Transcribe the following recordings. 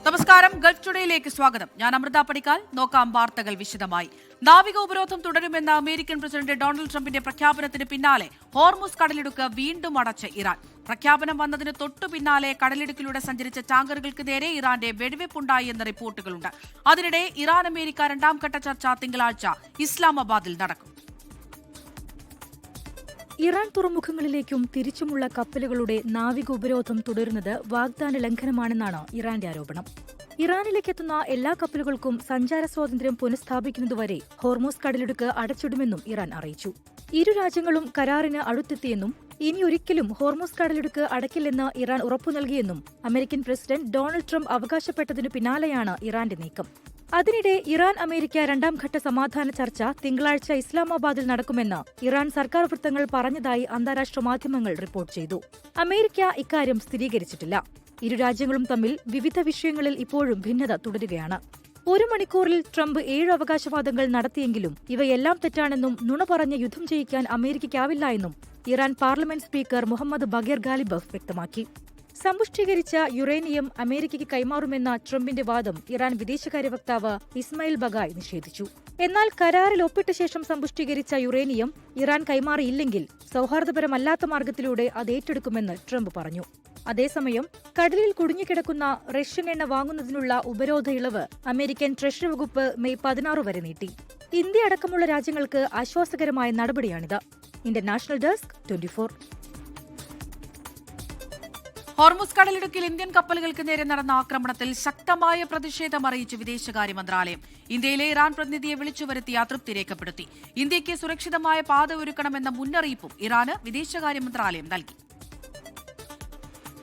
നമസ്കാരം, ഗൾഫ് ടുഡേയിലേക്ക് സ്വാഗതം. ഞാൻ അമൃത പടിക്കാൽ. നോക്കാം വാർത്തകൾ വിശദമായി. നാവിക ഉപരോധം തുടരുമെന്ന അമേരിക്കൻ പ്രസിഡന്റ് ഡൊണാൾഡ് ട്രംപിന്റെ പ്രഖ്യാപനത്തിന് പിന്നാലെ ഹോർമുസ് കടലിടുക്ക് വീണ്ടും അടച്ച് ഇറാൻ. പ്രഖ്യാപനം വന്നതിന് തൊട്ടു പിന്നാലെ കടലിടുക്കിലൂടെ സഞ്ചരിച്ച ടാങ്കറുകൾക്ക് നേരെ ഇറാന്റെ വെടിവെപ്പുണ്ടായി എന്ന റിപ്പോർട്ടുകളുണ്ട്. അതിനിടെ ഇറാൻ അമേരിക്ക രണ്ടാംഘട്ട ചർച്ച തിങ്കളാഴ്ച ഇസ്ലാമാബാദിൽ നടക്കും. ഇറാൻ തുറമുഖങ്ങളിലേക്കും തിരിച്ചുമുള്ള കപ്പലുകളുടെ നാവിക ഉപരോധം തുടരുന്നത് വാഗ്ദാന ലംഘനമാണെന്നാണ് ഇറാന്റെ ആരോപണം. ഇറാനിലേക്കെത്തുന്ന എല്ലാ കപ്പലുകൾക്കും സഞ്ചാര സ്വാതന്ത്ര്യം പുനഃസ്ഥാപിക്കുന്നതുവരെ ഹോർമൂസ് കടലിടുക്ക് അടച്ചിടുമെന്നും ഇറാൻ അറിയിച്ചു. ഇരു രാജ്യങ്ങളും കരാറിന് അടുത്തെത്തിയെന്നും ഇനിയൊരിക്കലും ഹോർമൂസ് കടലിടുക്ക് അടയ്ക്കില്ലെന്ന് ഇറാൻ ഉറപ്പു നൽകിയെന്നും അമേരിക്കൻ പ്രസിഡന്റ് ഡൊണാൾഡ് ട്രംപ് അവകാശപ്പെട്ടതിനു പിന്നാലെയാണ് ഇറാന്റെ നീക്കം. അതിനിടെ ഇറാൻ അമേരിക്ക രണ്ടാംഘട്ട സമാധാന ചർച്ച തിങ്കളാഴ്ച ഇസ്ലാമാബാദിൽ നടക്കുമെന്ന് ഇറാൻ സർക്കാർ വൃത്തങ്ങൾ പറഞ്ഞതായി അന്താരാഷ്ട്ര മാധ്യമങ്ങൾ റിപ്പോർട്ട് ചെയ്തു. അമേരിക്ക ഇക്കാര്യം സ്ഥിരീകരിച്ചിട്ടില്ല. ഇരു രാജ്യങ്ങളും തമ്മിൽ വിവിധ വിഷയങ്ങളിൽ ഇപ്പോഴും ഭിന്നത തുടരുകയാണ്. 1 മണിക്കൂറിൽ ട്രംപ് 7 അവകാശവാദങ്ങൾ നടത്തിയെങ്കിലും ഇവയെല്ലാം തെറ്റാണെന്നും നുണ പറഞ്ഞ് യുദ്ധം ചെയ്യിക്കാൻ അമേരിക്കയ്ക്കാവില്ല എന്നും ഇറാൻ പാർലമെന്റ് സ്പീക്കർ മുഹമ്മദ് ബഗീർ ഗാലിബഫ് വ്യക്തമാക്കി. സമ്പുഷ്ടീകരിച്ച യുറേനിയം അമേരിക്കയ്ക്ക് കൈമാറുമെന്ന ട്രംപിന്റെ വാദം ഇറാൻ വിദേശകാര്യ വക്താവ് ഇസ്മായിൽ ബഗായ് നിഷേധിച്ചു. എന്നാൽ കരാറിൽ ഒപ്പിട്ട ശേഷം സമ്പുഷ്ടീകരിച്ച യുറേനിയം ഇറാൻ കൈമാറിയില്ലെങ്കിൽ സൗഹാർദ്ദപരമല്ലാത്ത മാർഗത്തിലൂടെ അത് ഏറ്റെടുക്കുമെന്ന് ട്രംപ് പറഞ്ഞു. അതേസമയം കടലിൽ കുടുങ്ങിക്കിടക്കുന്ന റഷ്യൻ എണ്ണ വാങ്ങുന്നതിനുള്ള ഉപരോധ ഇളവ് അമേരിക്കൻ ട്രഷറി വകുപ്പ് മെയ് 16 വരെ നീട്ടി. ഇന്ത്യ അടക്കമുള്ള രാജ്യങ്ങൾക്ക് ആശ്വാസകരമായ നടപടിയാണിത്. International desk 24. ഹോർമുസ് കടലിടുക്കിൽ ഇന്ത്യൻ കപ്പലുകൾക്ക് നേരെ നടന്ന ആക്രമണത്തിൽ ശക്തമായ പ്രതിഷേധം അറിയിച്ച് വിദേശകാര്യ മന്ത്രാലയം. ഇന്ത്യയിലെ ഇറാൻ പ്രതിനിധിയെ വിളിച്ചുവരുത്തി അതൃപ്തി രേഖപ്പെടുത്തി. ഇന്ത്യയ്ക്ക് സുരക്ഷിതമായ പാത ഒരുക്കണമെന്ന മുന്നറിയിപ്പും ഇറാന് വിദേശകാര്യ മന്ത്രാലയം നൽകി.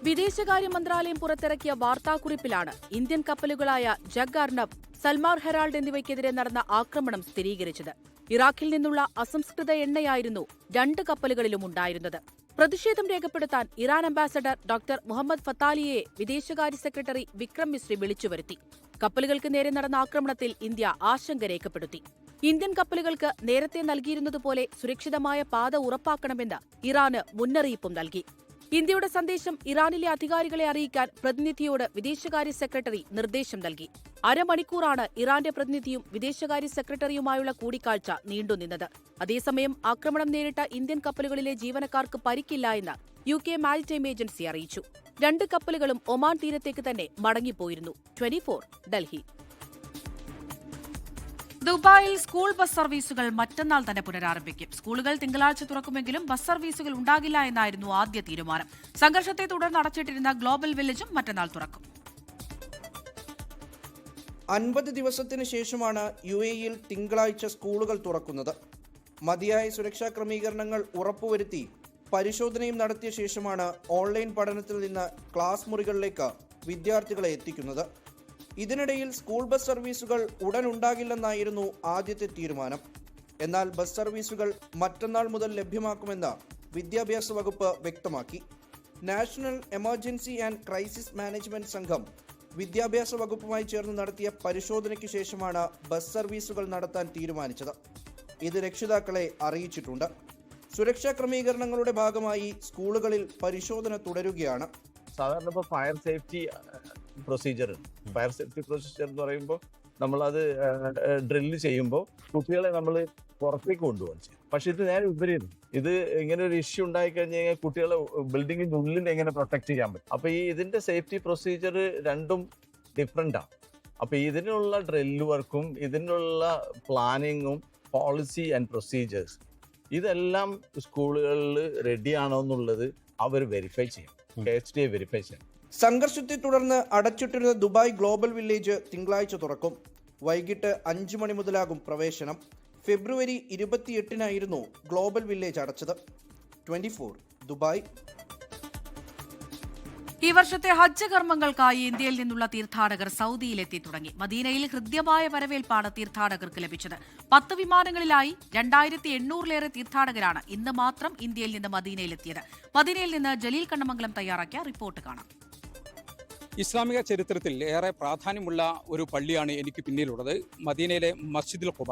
വിദേശകാര്യ മന്ത്രാലയം പുറത്തിറക്കിയ വാർത്താക്കുറിപ്പിലാണ് ഇന്ത്യൻ കപ്പലുകളായ ജഗ് അർണബ്, സൽമാർ ഹെറാൾഡ് എന്നിവയ്ക്കെതിരെ നടന്ന ആക്രമണം സ്ഥിരീകരിച്ചത്. ഇറാഖിൽ നിന്നുള്ള അസംസ്കൃത എണ്ണയായിരുന്നു 2 കപ്പലുകളിലും ഉണ്ടായിരുന്നത്. പ്രതിഷേധം രേഖപ്പെടുത്താൻ ഇറാൻ അംബാസഡർ ഡോക്ടർ മുഹമ്മദ് ഫത്താലിയെ വിദേശകാര്യ സെക്രട്ടറി വിക്രം മിശ്രി വിളിച്ചുവരുത്തി. കപ്പലുകൾക്ക് നേരെ നടന്ന ആക്രമണത്തിൽ ഇന്ത്യ ആശങ്ക രേഖപ്പെടുത്തി. ഇന്ത്യൻ കപ്പലുകൾക്ക് നേരത്തെ നൽകിയിരുന്നതുപോലെ സുരക്ഷിതമായ പാത ഉറപ്പാക്കണമെന്ന് ഇറാന് മുന്നറിയിപ്പും നൽകി. ഇന്ത്യയുടെ സന്ദേശം ഇറാനിലെ അധികാരികളെ അറിയിക്കാൻ പ്രതിനിധിയോട് വിദേശകാര്യ സെക്രട്ടറി നിർദ്ദേശം നൽകി. അരമണിക്കൂറാണ് ഇറാന്റെ പ്രതിനിധിയും വിദേശകാര്യ സെക്രട്ടറിയുമായുള്ള കൂടിക്കാഴ്ച നീണ്ടുനിന്നത്. അതേസമയം ആക്രമണം നേരിട്ട ഇന്ത്യൻ കപ്പലുകളിലെ ജീവനക്കാർക്ക് പരിക്കില്ല എന്ന് UK മാരിടൈം ഏജൻസി അറിയിച്ചു. 2 കപ്പലുകളും ഒമാൻ തീരത്തേക്ക് തന്നെ മടങ്ങിപ്പോയിരുന്നു. 24 ഡൽഹി. ദുബായിൽ സ്കൂൾ ബസ് സർവീസുകൾ മറ്റന്നാൾ തന്നെ പുനരാരംഭിക്കും. സ്കൂളുകൾ തിങ്കളാഴ്ച തുറക്കുമെങ്കിലും ബസ് സർവീസുകൾ ഉണ്ടാകില്ല എന്നായിരുന്നു ആദ്യ തീരുമാനം. സംഘർഷത്തെ തുടർന്ന് അടച്ചിട്ടിരുന്ന ഗ്ലോബൽ വില്ലേജും മറ്റന്നാൾ തുറക്കും. 50 ദിവസത്തിന് ശേഷമാണ് UAEയിൽ തിങ്കളാഴ്ച സ്കൂളുകൾ തുറക്കുന്നത്. മതിയായ സുരക്ഷാ ക്രമീകരണങ്ങൾ ഉറപ്പുവരുത്തി പരിശോധനയും നടത്തിയ ശേഷമാണ് ഓൺലൈൻ പഠനത്തിൽ നിന്ന് ക്ലാസ് മുറികളിലേക്ക് വിദ്യാർത്ഥികളെ എത്തിക്കുന്നത്. ഇതിനിടയിൽ സ്കൂൾ ബസ് സർവീസുകൾ ഉടൻ ഉണ്ടാകില്ലെന്നായിരുന്നു ആദ്യത്തെ തീരുമാനം. എന്നാൽ ബസ് സർവീസുകൾ മറ്റന്നാൾ മുതൽ ലഭ്യമാക്കുമെന്ന് വിദ്യാഭ്യാസ വകുപ്പ് വ്യക്തമാക്കി. National emergency and crisis management സംഘം വിദ്യാഭ്യാസ വകുപ്പുമായി ചേർന്ന് നടത്തിയ പരിശോധനയ്ക്ക് ശേഷമാണ് ബസ് സർവീസുകൾ നടത്താൻ തീരുമാനിച്ചത്. ഇത് രക്ഷിതാക്കളെ അറിയിച്ചിട്ടുണ്ട്. സുരക്ഷാ ക്രമീകരണങ്ങളുടെ ഭാഗമായി സ്കൂളുകളിൽ പരിശോധന തുടരുകയാണ്. സാധാരണ ഇപ്പോൾ ഫയർ സേഫ്റ്റി പ്രൊസീജിയർ എന്ന് പറയുമ്പോൾ നമ്മളത് ഡ്രില്ല് ചെയ്യുമ്പോൾ കുട്ടികളെ നമ്മൾ പുറത്തേക്ക് കൊണ്ടുപോകാൻ ചെയ്യും. പക്ഷെ ഇത് നേരെ വിപരീതം. ഇത് ഇങ്ങനെ ഒരു ഇഷ്യൂ ഉണ്ടായി കഴിഞ്ഞ് കഴിഞ്ഞാൽ കുട്ടികളെ ബിൽഡിങ്ങിന്റെ ഉള്ളിൽ എങ്ങനെ പ്രൊട്ടക്ട് ചെയ്യാൻ പറ്റും. അപ്പൊ ഇതിന്റെ സേഫ്റ്റി പ്രൊസീജിയർ രണ്ടും ഡിഫറെൻ്റാണ്. അപ്പൊ ഇതിനുള്ള ഡ്രില്ല് വർക്കും ഇതിനുള്ള പ്ലാനിങ്ങും പോളിസി ആൻഡ് പ്രൊസീജിയേഴ്സ് ഇതെല്ലാം സ്കൂളുകളിൽ റെഡിയാണോ എന്നുള്ളത് അവർ വെരിഫൈ ചെയ്യും. KHDA വെരിഫൈ ചെയ്യും. സംഘർഷത്തെ തുടർന്ന് അടച്ചിട്ടിരുന്ന ദുബായ് ഗ്ലോബൽ വില്ലേജ് തിങ്കളാഴ്ച തുറക്കും. വൈകിട്ട് 5 മണി മുതലാകും പ്രവേശനം. ഫെബ്രുവരി 28-നായിരുന്നു ഗ്ലോബൽ വില്ലേജ് അടച്ചത്. 24 ദുബായ്. ഈ വർഷത്തെ ഹജ്ജ് കർമ്മങ്ങൾക്കായി ഇന്ത്യയിൽ നിന്നുള്ള തീർത്ഥാടകർ സൗദിയിലെത്തി തുടങ്ങി. മദീനയിൽ ഹൃദ്യമായ വരവേൽപ്പാണ് തീർത്ഥാടകർക്ക് ലഭിച്ചത്. 10 വിമാനങ്ങളിലായി 2800-ലേറെ തീർത്ഥാടകരാണ് ഇന്ന് മാത്രം ഇന്ത്യയിൽ നിന്ന് മദീനയിലെത്തിയത്. മദീനയിൽ നിന്ന് ജലീൽ കണ്ണമംഗലം തയ്യാറാക്കിയ റിപ്പോർട്ട് കാണാം. ഇസ്ലാമിക ചരിത്രത്തിൽ ഏറെ പ്രാധാന്യമുള്ള ഒരു പള്ളിയാണ് എനിക്ക് പിന്നിലുള്ളത്, മദീനയിലെ മസ്ജിദുൽ ഖുബ.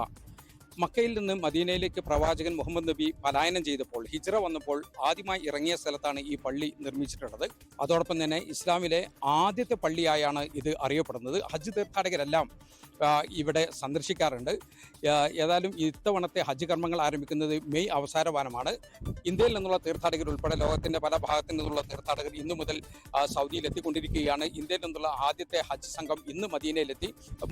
മക്കയിൽ നിന്ന് മദീനയിലേക്ക് പ്രവാചകൻ മുഹമ്മദ് നബി പലായനം ചെയ്തപ്പോൾ ഹിജ്റ വന്നപ്പോൾ ആദ്യമായി ഇറങ്ങിയ സ്ഥലത്താണ് ഈ പള്ളി നിർമ്മിച്ചിട്ടുള്ളത്. അതോടൊപ്പം തന്നെ ഇസ്ലാമിലെ ആദ്യത്തെ പള്ളിയായാണ് ഇത് അറിയപ്പെടുന്നത്. ഹജ്ജ് തീർത്ഥാടകരെല്ലാം ഇവിടെ സന്ദർശിക്കാറുണ്ട്. ഏതായാലും ഇത്തവണത്തെ ഹജ്ജ് കർമ്മങ്ങൾ ആരംഭിക്കുന്നത് മെയ് അവസാന വാരമാണ്. ഇന്ത്യയിൽ നിന്നുള്ള തീർത്ഥാടകർ ഉൾപ്പെടെ ലോകത്തിന്റെ പല ഭാഗത്തു നിന്നുള്ള തീർത്ഥാടകർ ഇന്നു മുതൽ സൗദിയിൽ എത്തിക്കൊണ്ടിരിക്കുകയാണ്. ഇന്ത്യയിൽ നിന്നുള്ള ആദ്യത്തെ ഹജ്ജ് സംഘം ഇന്ന് മദീനയിലെത്തി.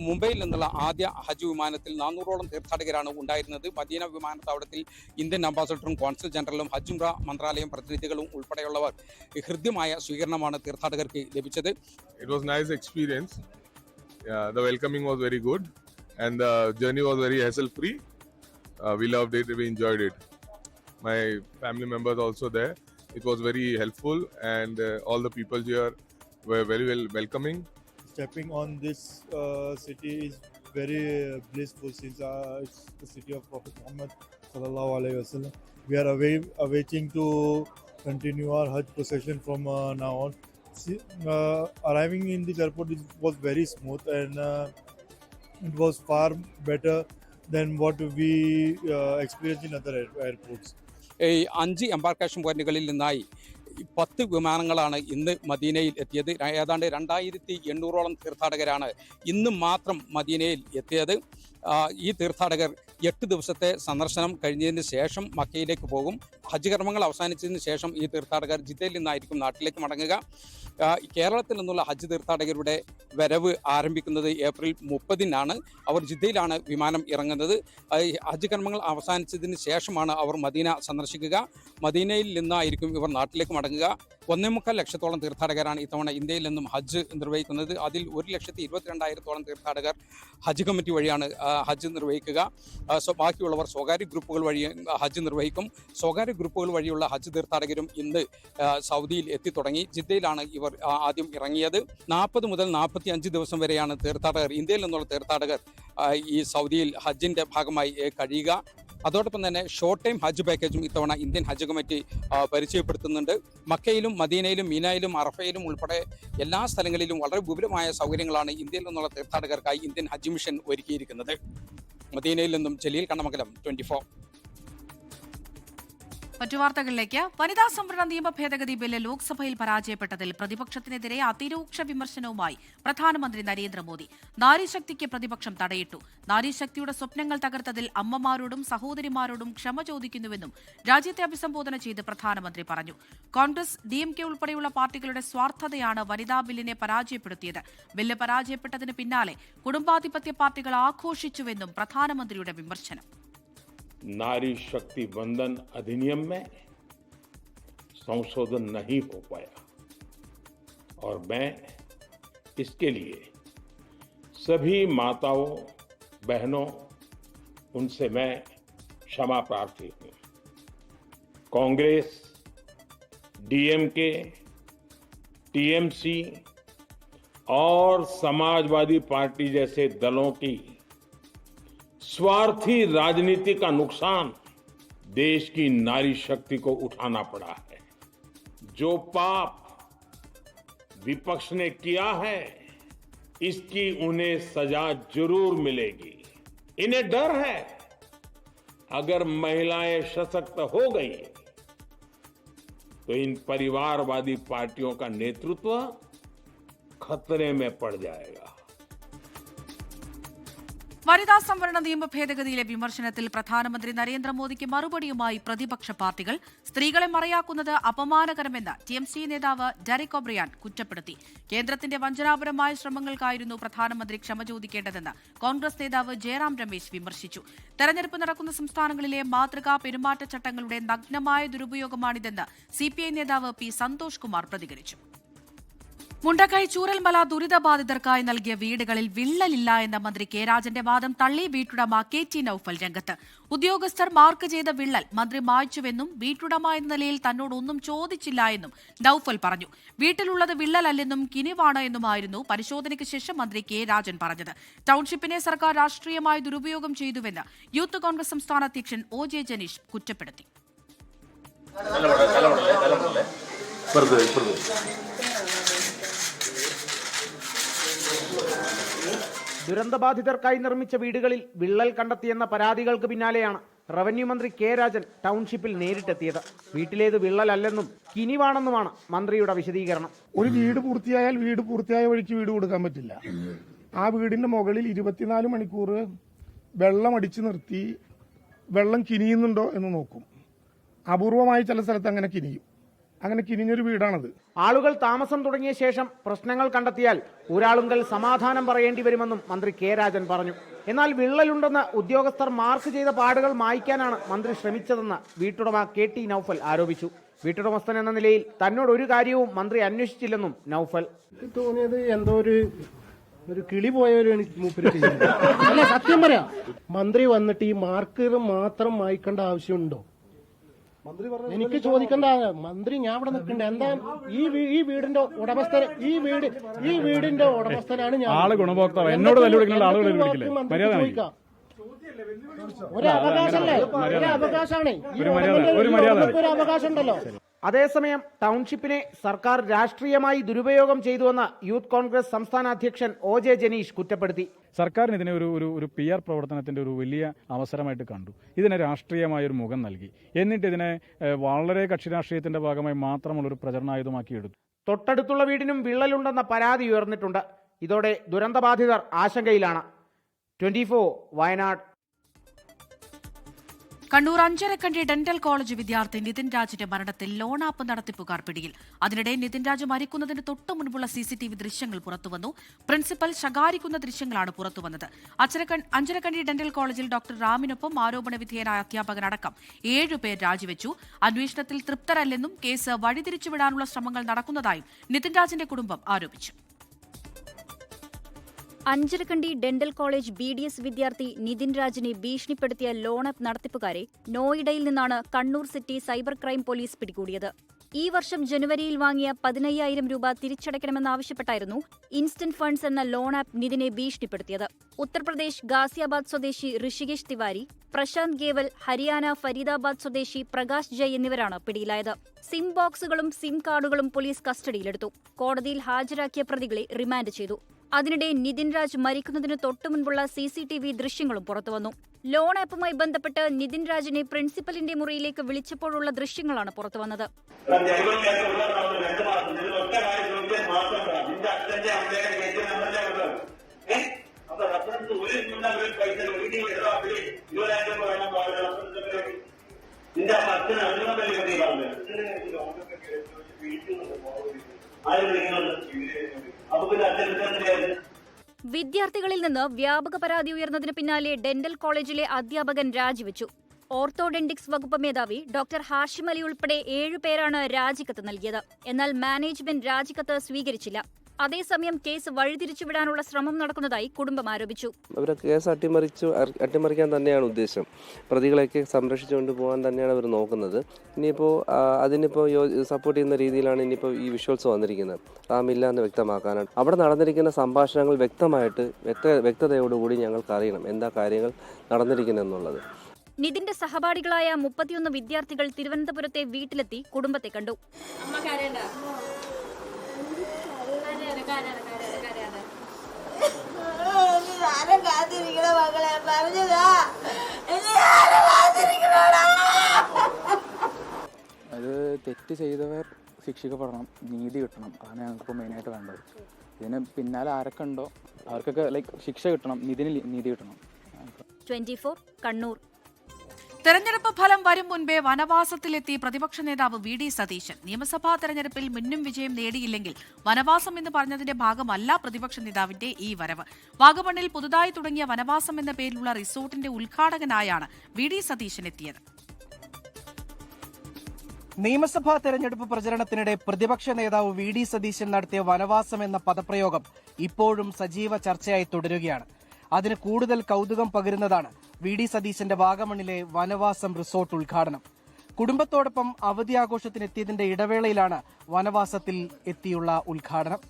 മുംബൈയിൽ നിന്നുള്ള ആദ്യ ഹജ്ജ് വിമാനത്തിൽ 400ഓളം തീർത്ഥാടകരാണ് ഉണ്ടായിരുന്നത്. മദീന വിമാനത്താവളത്തിൽ ഇന്ത്യൻ അംബാസഡറും കോൺസൽ ജനറലും ഹജ്ജ് ഉംറ മന്ത്രാലയം പ്രതിനിധികളും ഉൾപ്പെടെയുള്ളവർ ഹൃദ്യമായ സ്വീകരണമാണ് തീർത്ഥാടകർക്ക് ലഭിച്ചത്. It was nice experience. The welcoming was very good and the journey was very hassle free. We loved it, we enjoyed it. My family members also there. It was very helpful and all the people here were very well welcoming. Stepping on this city is very blissful since it's the city of Prophet Muhammad sallallahu alaihi wasallam. We are awaiting to continue our Hajj procession from now on. Arriving in this airport was very smooth and it was far better than what we experienced in other airports. ഈ 5 embarkation പോയിന്റുകളിൽ നിന്നായി 10 വിമാനങ്ങളാണ് ഇന്ന് മദീനയിൽ എത്തിയത്. ഏതാണ്ട് 2800ഓളം തീർത്ഥാടകരാണ് ഇന്ന് മാത്രം മദീനയിൽ എത്തിയത്. ഈ തീർത്ഥാടകർ 8 ദിവസത്തെ സന്ദർശനം കഴിഞ്ഞതിന് ശേഷം മക്കയിലേക്ക് പോകും. ഹജ്ജ് കർമ്മങ്ങൾ അവസാനിച്ചതിന് ശേഷം ഈ തീർത്ഥാടകർ ജിദ്ദയിൽ നിന്നായിരിക്കും നാട്ടിലേക്ക് മടങ്ങുക. കേരളത്തിൽ നിന്നുള്ള ഹജ്ജ് തീർത്ഥാടകരുടെ വരവ് ആരംഭിക്കുന്നത് ഏപ്രിൽ 30-നാണ്. അവർ ജിദ്ദയിലാണ് വിമാനം ഇറങ്ങുന്നത്. ഹജ്ജ് കർമ്മങ്ങൾ അവസാനിച്ചതിന് ശേഷമാണ് അവർ മദീന സന്ദർശിക്കുക. മദീനയിൽ നിന്നായിരിക്കും ഇവർ നാട്ടിലേക്ക് മടങ്ങുക. 1.25 ലക്ഷത്തോളം തീർത്ഥാടകരാണ് ഇത്തവണ ഇന്ത്യയിൽ നിന്നും ഹജ്ജ് നിർവഹിക്കുന്നത്. അതിൽ 1,22,000-ഓളം തീർത്ഥാടകർ ഹജ്ജ് കമ്മിറ്റി വഴിയാണ് ഹജ്ജ് നിർവഹിക്കുക. ബാക്കിയുള്ളവർ സ്വകാര്യ ഗ്രൂപ്പുകൾ വഴി ഹജ്ജ് നിർവഹിക്കും. സ്വകാര്യ ഗ്രൂപ്പുകൾ വഴിയുള്ള ഹജ്ജ് തീർത്ഥാടകരും ഇന്ന് സൗദിയിൽ എത്തിത്തുടങ്ങി. ജിദ്ദയിലാണ് ഇവർ ആദ്യം ഇറങ്ങിയത്. 40 മുതൽ 45 ദിവസം വരെയാണ് ഇന്ത്യയിൽ നിന്നുള്ള തീർത്ഥാടകർ ഈ സൗദിയിൽ ഹജ്ജിന്റെ ഭാഗമായി കഴിയുക. അതോടൊപ്പം തന്നെ ഷോർട്ട് ടൈം ഹജ്ജ് പാക്കേജും ഇത്തവണ ഇന്ത്യൻ ഹജ്ജ് കമ്മിറ്റി പരിചയപ്പെടുത്തുന്നുണ്ട്. മക്കയിലും മദീനയിലും മീനായിലും അറഫയിലും ഉൾപ്പെടെ എല്ലാ സ്ഥലങ്ങളിലും വളരെ വിപുലമായ സൗകര്യങ്ങളാണ് ഇന്ത്യയിൽ നിന്നുള്ള തീർത്ഥാടകർക്കായി ഇന്ത്യൻ ഹജ്ജ് മിഷൻ ഒരുക്കിയിരിക്കുന്നത്. മദീനയിൽ നിന്നും ജലീൽ കണ്ണമംഗലം, 24. മറ്റു വാർത്തകളിലേക്ക്. വനിതാ സംവരണ നിയമ ഭേദഗതി ബില്ല് ലോക്സഭയിൽ പരാജയപ്പെട്ടതിൽ പ്രതിപക്ഷത്തിനെതിരെ അതിരൂക്ഷ വിമർശനവുമായി പ്രധാനമന്ത്രി നരേന്ദ്രമോദി. നാരീശക്തിക്ക് പ്രതിപക്ഷം തടയിട്ടു. നാരീശക്തിയുടെ സ്വപ്നങ്ങൾ തകർത്തതിൽ അമ്മമാരോടും സഹോദരിമാരോടും ക്ഷമ ചോദിക്കുന്നുവെന്നും രാജ്യത്തെ അഭിസംബോധന ചെയ്ത് പ്രധാനമന്ത്രി പറഞ്ഞു. കോൺഗ്രസ്, DMK ഉൾപ്പെടെയുള്ള പാർട്ടികളുടെ സ്വാർത്ഥതയാണ് വനിതാ ബില്ലിനെ പരാജയപ്പെടുത്തിയത്. ബില്ല് പരാജയപ്പെട്ടതിന് പിന്നാലെ കുടുംബാധിപത്യ പാർട്ടികൾ ആഘോഷിച്ചുവെന്നും പ്രധാനമന്ത്രിയുടെ വിമർശനം. नारी शक्ति बंधन अधिनियम में संशोधन नहीं हो पाया और मैं इसके लिए सभी माताओं बहनों उनसे मैं क्षमा प्रार्थी हूं. कांग्रेस, DMK, TMC और समाजवादी पार्टी जैसे दलों की स्वार्थी राजनीति का नुकसान देश की नारी शक्ति को उठाना पड़ा है. जो पाप विपक्ष ने किया है इसकी उन्हें सजा जरूर मिलेगी. इन्हें डर है अगर महिलाएं सशक्त हो गई तो इन परिवारवादी पार्टियों का नेतृत्व खतरे में पड़ जाएगा. വനിതാ സംവരണ നിയമ ഭേദഗതിയിലെ വിമർശനത്തിൽ പ്രധാനമന്ത്രി നരേന്ദ്രമോദിക്ക് മറുപടിയുമായി പ്രതിപക്ഷ പാർട്ടികൾ. സ്ത്രീകളെ മറയാക്കുന്നത് അപമാനകരമെന്ന് TMC നേതാവ് ഡെറിക് ഒബ്രിയാൻ കുറ്റപ്പെടുത്തി. കേന്ദ്രത്തിന്റെ വഞ്ചനാപരമായ ശ്രമങ്ങൾക്കായിരുന്നു പ്രധാനമന്ത്രി ക്ഷമ ചോദിക്കേണ്ടതെന്ന് കോൺഗ്രസ് നേതാവ് ജയറാം രമേശ് വിമർശിച്ചു. തെരഞ്ഞെടുപ്പ് നടക്കുന്ന സംസ്ഥാനങ്ങളിലെ മാതൃകാ പെരുമാറ്റച്ചട്ടങ്ങളുടെ നഗ്നമായ ദുരുപയോഗമാണിതെന്ന് CPI നേതാവ് P. സന്തോഷ് കുമാർ പ്രതികരിച്ചു. മുണ്ടക്കൈ ചൂരൽമല ദുരിതബാധിതർക്കായി നൽകിയ വീടുകളിൽ വിള്ളലില്ല എന്ന മന്ത്രി കെ രാജന്റെ വാദം തള്ളി വീട്ടുടമ KT നൌഫൽ രംഗത്ത്. ഉദ്യോഗസ്ഥർ മാർക്ക് ചെയ്ത വിള്ളൽ മന്ത്രി മായ്ച്ചുവെന്നും വീട്ടുടമ എന്ന നിലയിൽ തന്നോടൊന്നും ചോദിച്ചില്ല എന്നും നൌഫൽ പറഞ്ഞു. വീട്ടിലുള്ളത് വിള്ളലല്ലെന്നും കിനിവാണ് എന്നുമായിരുന്നു പരിശോധനയ്ക്ക് ശേഷം മന്ത്രി കെ രാജൻ പറഞ്ഞത്. ടൌൺഷിപ്പിനെ സർക്കാർ രാഷ്ട്രീയമായി ദുരുപയോഗം ചെയ്തുവെന്ന് യൂത്ത് കോൺഗ്രസ് സംസ്ഥാന അധ്യക്ഷൻ OJ ജനീഷ് കുറ്റപ്പെടുത്തി. ദുരന്തബാധിതർക്കായി നിർമ്മിച്ച വീടുകളിൽ വിള്ളൽ കണ്ടെത്തിയെന്ന പരാതികൾക്ക് പിന്നാലെയാണ് റവന്യൂ മന്ത്രി കെ രാജൻ ടൗൺഷിപ്പിൽ നേരിട്ടെത്തിയത്. വീട്ടിലേത് വിള്ളലല്ലെന്നും കിനിവാണെന്നുമാണ് മന്ത്രിയുടെ വിശദീകരണം. ഒരു വീട് പൂർത്തിയായാൽ വീട് പൂർത്തിയായ വഴിക്ക് വീട് കൊടുക്കാൻ പറ്റില്ല. ആ വീടിന്റെ മുകളിൽ 24 മണിക്കൂർ വെള്ളം അടിച്ചു നിർത്തി വെള്ളം കിനിയുന്നുണ്ടോ എന്ന് നോക്കും. അപൂർവമായി ചില സ്ഥലത്ത് അങ്ങനെ കിനിയും. അങ്ങനെ കിനിഞ്ഞൊരു വീടാണത്. ആളുകൾ താമസം തുടങ്ങിയ ശേഷം പ്രശ്നങ്ങൾ കണ്ടെത്തിയാൽ ഊരാളുങ്കൽ സമാധാനം പറയേണ്ടി വരുമെന്നും മന്ത്രി കെ രാജൻ പറഞ്ഞു. എന്നാൽ വിള്ളലുണ്ടെന്ന് ഉദ്യോഗസ്ഥർ മാർക്ക് ചെയ്ത പാടുകൾ മായ്ക്കാനാണ് മന്ത്രി ശ്രമിച്ചതെന്ന് വീട്ടുടമ കെ ടി നൌഫൽ ആരോപിച്ചു. വീട്ടുടമസ്ഥൻ എന്ന നിലയിൽ തന്നോട് ഒരു കാര്യവും മന്ത്രി അന്വേഷിച്ചില്ലെന്നും നൌഫൽ. തോന്നിയത് എന്തോ ഒരു കിളി പോയവരാണ് മൂപ്പര് ചെയ്യുന്നത്. അല്ല, സത്യം പറയാം. മന്ത്രി വന്നിട്ട് ഈ മാർക്കർ മാത്രം മായ്ക്കേണ്ട ആവശ്യമുണ്ടോ? എനിക്ക് ചോദിക്കേണ്ട മന്ത്രി, ഞാൻ ഇവിടെ നിൽക്കണ്ട. എന്താ ഈ വീടിന്റെ ഉടമസ്ഥൻ, ഈ വീടിന്റെ ഉടമസ്ഥനാണ് ഞാൻ. ചോദിക്കാം. ഒരു അവകാശമല്ലേ? ഒരു അവകാശമാണ്. ഒരു അവകാശം ഉണ്ടല്ലോ. അതേസമയം ടൗൺഷിപ്പിനെ സർക്കാർ രാഷ്ട്രീയമായി ദുരുപയോഗം ചെയ്തുവെന്ന് യൂത്ത് കോൺഗ്രസ് സംസ്ഥാന അധ്യക്ഷൻ ഒ ജെ ജനീഷ് കുറ്റപ്പെടുത്തി. സർക്കാരിന് ഇതിനെ ഒരു PR പ്രവർത്തനത്തിന്റെ ഒരു വലിയ അവസരമായിട്ട് കണ്ടു. ഇതിനെ രാഷ്ട്രീയമായ ഒരു മുഖം നൽകി. എന്നിട്ട് ഇതിനെ വളരെ കക്ഷി രാഷ്ട്രീയത്തിന്റെ ഭാഗമായി മാത്രമുള്ള ഒരു പ്രചരണായുധമാക്കി എടുത്തു. തൊട്ടടുത്തുള്ള വീടിനും വിള്ളലുണ്ടെന്ന പരാതി ഉയർന്നിട്ടുണ്ട്. ഇതോടെ ദുരന്തബാധിതർ ആശങ്കയിലാണ്. 24 വയനാട്. കണ്ണൂർ അഞ്ചരക്കണ്ടി ഡെന്റൽ കോളേജ് വിദ്യാർത്ഥി നിതിൻ രാജിന്റെ മരണത്തിൽ ലോൺ ആപ്പ് നടത്തിപ്പുകാർ പിടിയിൽ. അതിനിടെ നിതിൻ രാജ് മരിക്കുന്നതിന് തൊട്ടു മുൻപുള്ള CCTV ദൃശ്യങ്ങൾ പുറത്തുവന്നു. പ്രിൻസിപ്പൽ ശകാരിക്കുന്ന ദൃശ്യങ്ങളാണ് പുറത്തുവന്നത്. അഞ്ചരക്കണ്ടി ഡെന്റൽ കോളേജിൽ ഡോക്ടർ റാമിനൊപ്പം ആരോപണ വിധേയനായ അധ്യാപകനടക്കം 7 പേർ രാജിവെച്ചു. അന്വേഷണത്തിൽ തൃപ്തരല്ലെന്നും കേസ് വഴിതിരിച്ചുവിടാനുള്ള ശ്രമങ്ങൾ നടക്കുന്നതായും നിതിൻ രാജിന്റെ കുടുംബം ആരോപിച്ചു. അഞ്ചരക്കണ്ടി ഡെന്റൽ കോളേജ് BDS വിദ്യാർത്ഥി നിതിൻ രാജിനെ ഭീഷണിപ്പെടുത്തിയ ലോൺ ആപ്പ് നടത്തിപ്പുകാരെ നോയിഡയിൽ നിന്നാണ് Kannur city cyber crime police പിടികൂടിയത്. ഈ വർഷം ജനുവരിയിൽ വാങ്ങിയ 15,000 രൂപ തിരിച്ചടയ്ക്കണമെന്നാവശ്യപ്പെട്ടായിരുന്നു ഇൻസ്റ്റന്റ് ഫണ്ട്സ് എന്ന ലോൺ ആപ്പ് നിതിനെ ഭീഷണിപ്പെടുത്തിയത്. ഉത്തർപ്രദേശ് ഗാസിയാബാദ് സ്വദേശി ഋഷികേഷ് തിവാരി, പ്രശാന്ത് ഗേവൽ, ഹരിയാന ഫരീദാബാദ് സ്വദേശി പ്രകാശ് ജയ് എന്നിവരാണ് പിടിയിലായത്. സിം ബോക്സുകളും സിം കാർഡുകളും പോലീസ് കസ്റ്റഡിയിലെടുത്തു. കോടതിയിൽ ഹാജരാക്കിയ പ്രതികളെ റിമാൻഡ് ചെയ്തു. അതിനിടെ നിതിൻ രാജ് മരിക്കുന്നതിന് തൊട്ടുമുൻപുള്ള CCTV ദൃശ്യങ്ങളും പുറത്തുവന്നു. ലോൺ ആപ്പുമായി ബന്ധപ്പെട്ട് നിതിൻ രാജിനെ പ്രിൻസിപ്പലിന്റെ മുറിയിലേക്ക് വിളിച്ചപ്പോഴുള്ള ദൃശ്യങ്ങളാണ് പുറത്തുവന്നത്. വിദ്യാർത്ഥികളിൽ നിന്ന് വ്യാപക പരാതി ഉയർന്നതിന് പിന്നാലെ ഡെന്റൽ കോളേജിലെ അധ്യാപകൻ രാജിവെച്ചു. ഓർത്തോഡെന്റിക്സ് വകുപ്പ് മേധാവി ഡോക്ടർ ഹാഷിം അലി ഉൾപ്പെടെ 7 പേരാണ് രാജിക്കത്ത് നൽകിയത്. എന്നാൽ മാനേജ്മെന്റ് രാജിക്കത്ത് സ്വീകരിച്ചില്ല. അതേസമയം കേസ് വഴിതിരിച്ചുവിടാനുള്ള ശ്രമം നടക്കുന്നതായി കുടുംബം ആരോപിച്ചു. അവർ കേസ് അട്ടിമറിക്കാൻ തന്നെയാണ് ഉദ്ദേശം. പ്രതികളെയൊക്കെ സംരക്ഷിച്ചുകൊണ്ട് പോകാൻ തന്നെയാണ് അവർ നോക്കുന്നത്. ഇനിയിപ്പോൾ അതിനിപ്പോൾ സപ്പോർട്ട് ചെയ്യുന്ന രീതിയിലാണ് ഇനിയിപ്പോൾ ഈ വിഷ്വൽസ് വന്നിരിക്കുന്നത്. റാമില്ല എന്ന് വ്യക്തമാക്കാനാണ്. അവിടെ നടന്നിരിക്കുന്ന സംഭാഷണങ്ങൾ വ്യക്തതയോടുകൂടി ഞങ്ങൾക്ക് അറിയണം എന്താ കാര്യങ്ങൾ നടന്നിരിക്കുന്നതെന്നുള്ളത്. നിതിന്റെ സഹപാഠികളായ 31 വിദ്യാർത്ഥികൾ തിരുവനന്തപുരത്തെ വീട്ടിലെത്തി കുടുംബത്തെ കണ്ടു. അത് തെറ്റ് ചെയ്തവർ ശിക്ഷിക്കപ്പെടണം, നീതി കിട്ടണം. അതാണ് ഞങ്ങൾക്കിപ്പോൾ മെയിനായിട്ട് വേണ്ടത്. ഇതിന് പിന്നാലെ ആരൊക്കെ ഉണ്ടോ അവർക്കൊക്കെ ശിക്ഷ കിട്ടണം, നീതി കിട്ടണം. 24 കണ്ണൂർ. തെരഞ്ഞെടുപ്പ് ഫലം വരും മുൻപേ വനവാസത്തിലെത്തി പ്രതിപക്ഷ നേതാവ് VD സതീശൻ. നിയമസഭാ തെരഞ്ഞെടുപ്പിൽ മിന്നും വിജയം നേടിയില്ലെങ്കിൽ വനവാസം എന്ന് പറഞ്ഞതിന്റെ ഭാഗമല്ല പ്രതിപക്ഷ നേതാവിന്റെ ഈ വരവ്. വാഗമണ്ണിൽ പുതുതായി തുടങ്ങിയ വനവാസം എന്ന പേരിലുള്ള റിസോർട്ടിന്റെ ഉദ്ഘാടകനായാണ് VD സതീശൻ എത്തിയത്. നിയമസഭാ തെരഞ്ഞെടുപ്പ് പ്രചരണത്തിനിടെ പ്രതിപക്ഷ നേതാവ് VD സതീശൻ നടത്തിയ വനവാസം എന്ന പദപ്രയോഗം ഇപ്പോഴും സജീവ ചർച്ചയായി തുടരുകയാണ്. അതിന് കൂടുതൽ കൗതുകം പകരുന്നതാണ് VD സതീശന്റെ വാഗമണ്ണിലെ വനവാസം റിസോർട്ട് ഉദ്ഘാടനം. കുടുംബത്തോടൊപ്പം അവധി ആഘോഷത്തിനെത്തിയതിന്റെ ഇടവേളയിലാണ് വനവാസത്തിൽ എത്തിയുള്ള ഉദ്ഘാടനം.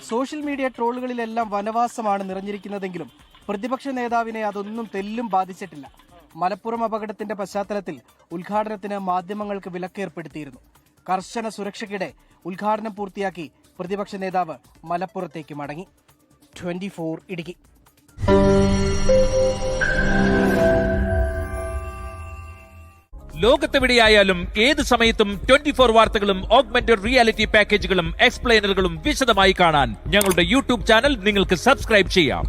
സോഷ്യൽ മീഡിയ ട്രോളുകളിലെല്ലാം വനവാസമാണ് നിറഞ്ഞിരിക്കുന്നതെങ്കിലും പ്രതിപക്ഷ നേതാവിനെ അതൊന്നും തെല്ലും ബാധിച്ചിട്ടില്ല. മലപ്പുറം അപകടത്തിന്റെ പശ്ചാത്തലത്തിൽ ഉദ്ഘാടനത്തിന് മാധ്യമങ്ങൾക്ക് വിലക്കേർപ്പെടുത്തിയിരുന്നു. കർശന സുരക്ഷയ്ക്കിടെ ഉദ്ഘാടനം പൂർത്തിയാക്കി പ്രതിപക്ഷ നേതാവ് മലപ്പുറത്തേക്ക് മടങ്ങി. 24 ഇടുക്കി. ലോകത്തെവിടെയായാലും ഏത് സമയത്തും 24 വാർത്തകളും ഓഗ്മെന്റഡ് റിയാലിറ്റി പാക്കേജുകളും എക്സ്പ്ലെയിനറുകളും വിശദമായി കാണാൻ ഞങ്ങളുടെ യൂട്യൂബ് ചാനൽ നിങ്ങൾക്ക് സബ്സ്ക്രൈബ് ചെയ്യാം.